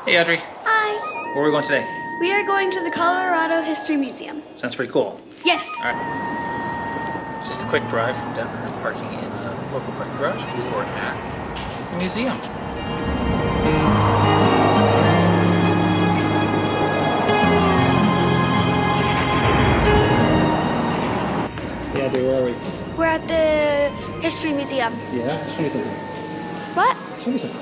Hey Audrey, Hi. where are we going today? We are going to the Colorado History Museum. Sounds pretty cool. Yes. Alright. Just a quick drive from Denver, parking in a local parking garage. We are at the museum. Yeah, Audrey, where are we? We're at the History Museum. Yeah, show me something. What? Show me something.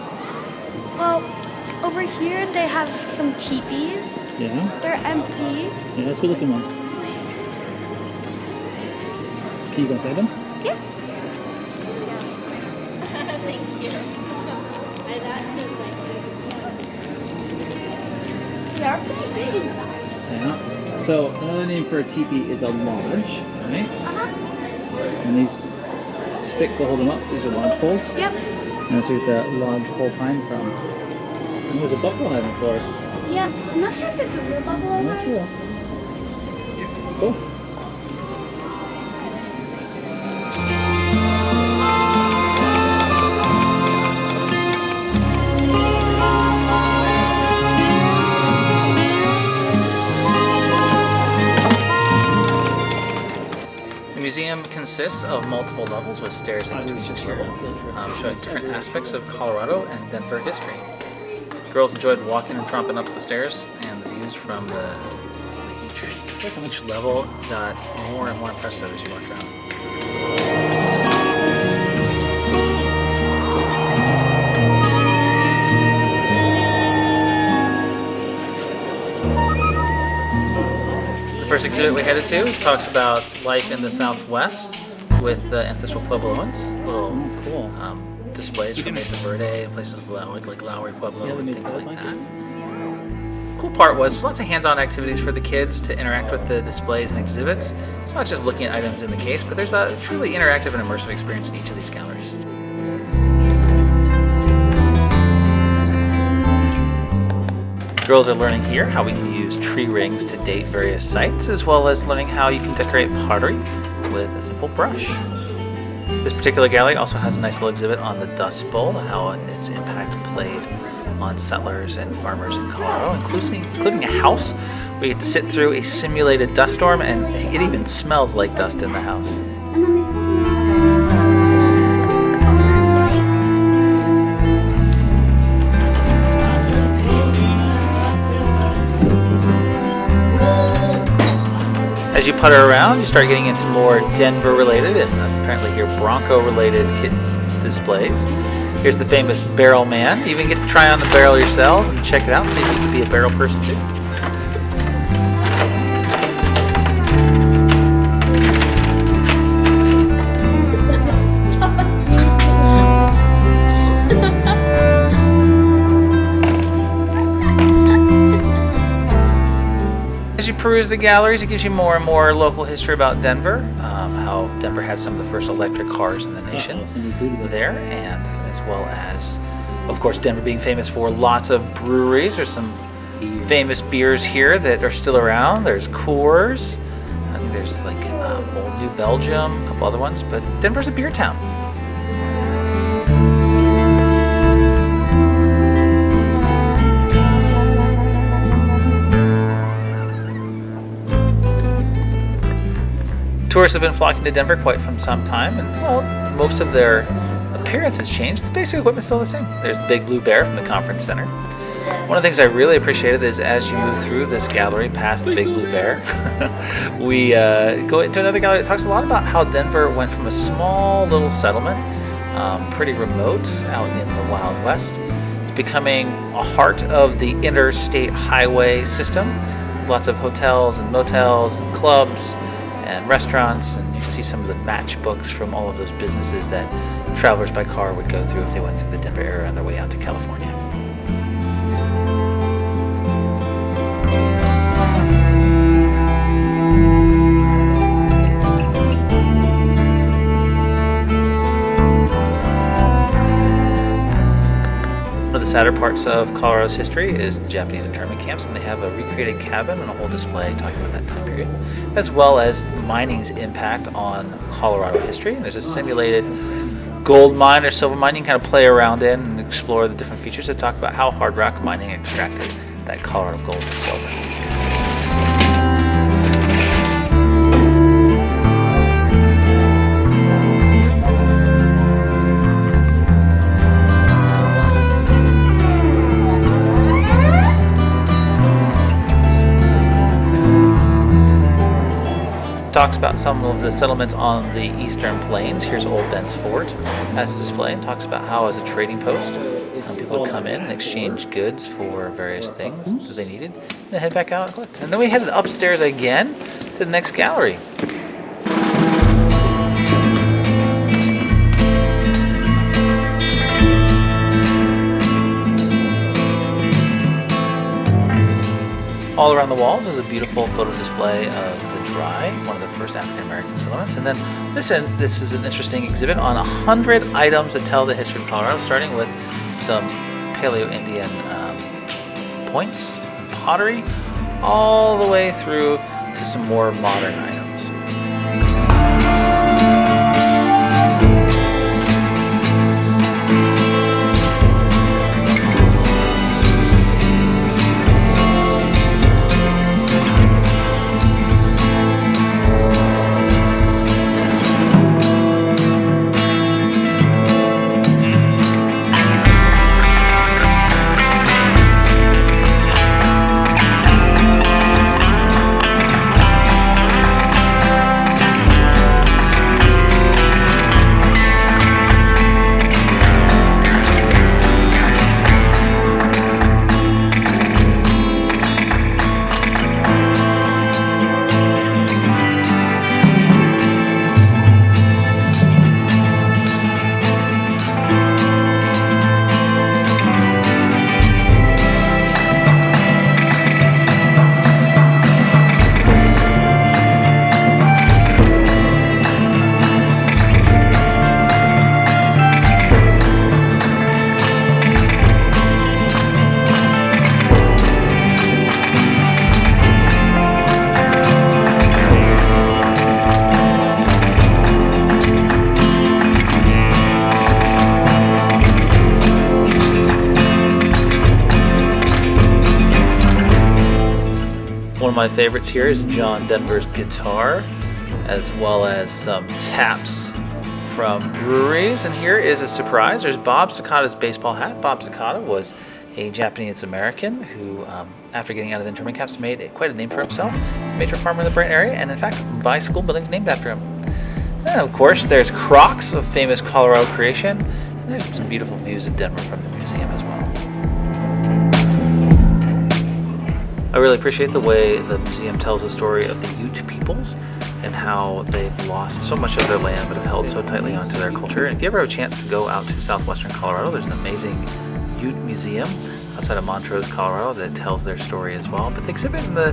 Well, over here they have some teepees. Yeah? They're empty. Yeah, that's a good looking one. Can you go inside them? Yeah. Thank you. They are pretty big inside. Yeah. So another name for a teepee is a lodge, right? And these sticks that hold them up, these are lodge poles. Yep. And that's where you get the lodge pole pine from. And there's a buffalo head on the floor. Yeah. I'm not sure if it's a real buffalo. And that's real. Cool. The museum consists of multiple levels with stairs in between each level, showing different aspects of Colorado and Denver history. Girls enjoyed walking and tromping up the stairs, and the views from each level got more and more impressive as you walked around. The first exhibit we headed to talks about life in the Southwest with the ancestral Puebloans. Little displays from Mesa Verde and places like Lowry Pueblo and things like that. Cool part was lots of hands-on activities for the kids to interact with the displays and exhibits. It's not just looking at items in the case, but there's a truly interactive and immersive experience in each of these galleries. Girls are learning here how we can use tree rings to date various sites, as well as learning how you can decorate pottery with a simple brush. This particular gallery also has a nice little exhibit on the Dust Bowl and how its impact played on settlers and farmers in Colorado, including a house where you get to sit through a simulated dust storm, and it even smells like dust in the house. As you putter around, you start getting into more Denver-related and apparently here Bronco-related displays. Here's the famous barrel man. You even get to try on the barrel yourselves and check it out, see if you can be a barrel person too. As you peruse the galleries, it gives you more and more local history about Denver, how Denver had some of the first electric cars in the nation there, and as well as, of course, Denver being famous for lots of breweries. There's some famous beers here that are still around. There's Coors, I think there's like Old New Belgium, a couple other ones, but Denver's a beer town. Tourists have been flocking to Denver quite from some time, and well, most of their appearance has changed. The basic equipment's still the same. There's the Big Blue Bear from the conference center. One of the things I really appreciated is as you move through this gallery past the Big Blue Bear, we go into another gallery that talks a lot about how Denver went from a small little settlement, pretty remote out in the Wild West, to becoming a heart of the interstate highway system. Lots of hotels and motels and clubs and restaurants, and you see some of the matchbooks from all of those businesses that travelers by car would go through if they went through the Denver area on their way out to California. One of the sadder parts of Colorado's history is the Japanese internment camps, and they have a recreated cabin and a whole display talking about that time period, as well as mining's impact on Colorado history. And there's a simulated gold mine or silver mine, you can kind of play around in and explore the different features that talk about how hard rock mining extracted that Colorado gold and silver. Talks about some of the settlements on the eastern plains. Here's Old Bent's Fort as a display, and talks about how as a trading post people would come in and exchange goods for various things that they needed, and then head back out and collect. And then we headed upstairs again to the next gallery. All around the walls is a beautiful photo display of the Dry, one of the first African American settlements. And then this is an interesting exhibit on 100 items that tell the history of Colorado, starting with some Paleo-Indian points, some pottery, all the way through to some more modern items. One of my favorites here is John Denver's guitar, as well as some taps from breweries. And here is a surprise. There's Bob Sakata's baseball hat. Bob Sakata was a Japanese American who, after getting out of the internment camps, made quite a name for himself. He's a major farmer in the Brighton area, and in fact, buys school buildings named after him. And of course, there's Crocs, a famous Colorado creation. And there's some beautiful views of Denver from the museum as well. I really appreciate the way the museum tells the story of the Ute peoples and how they've lost so much of their land but have held so tightly onto their culture. And if you ever have a chance to go out to southwestern Colorado, there's an amazing Ute museum outside of Montrose, Colorado that tells their story as well. But the exhibit in the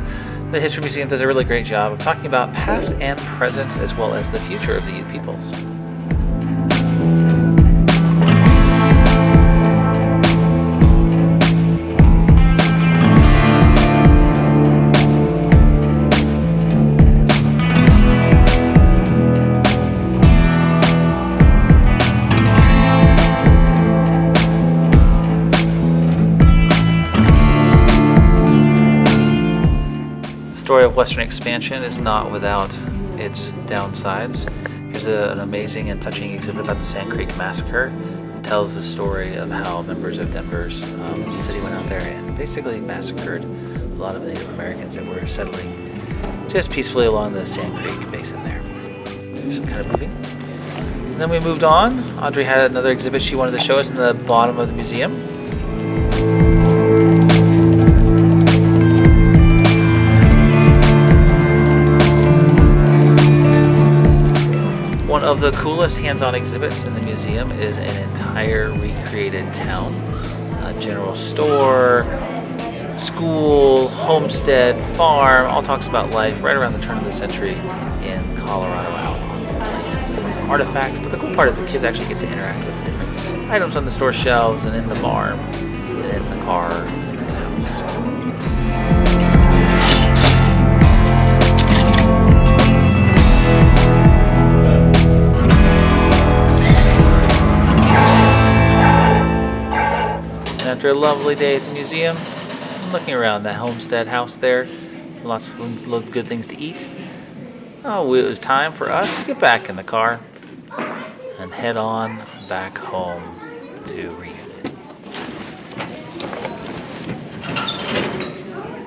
History Museum does a really great job of talking about past and present as well as the future of the Ute peoples. The story of Western expansion is not without its downsides. Here's an amazing and touching exhibit about the Sand Creek Massacre. It tells the story of how members of Denver's city went out there and basically massacred a lot of the Native Americans that were settling just peacefully along the Sand Creek basin there. It's kind of moving. And then we moved on. Audrey had another exhibit she wanted to show us in the bottom of the museum. One of the coolest hands-on exhibits in the museum is an entire recreated town. A general store, school, homestead, farm, all talks about life right around the turn of the century in Colorado out on the plains. So there's artifacts, but the cool part is the kids actually get to interact with the different items on the store shelves and in the barn, and in the car, and in the house. after a lovely day at the museum, looking around that homestead house there, lots of good things to eat, oh, it was time for us to get back in the car and head on back home to Reunion.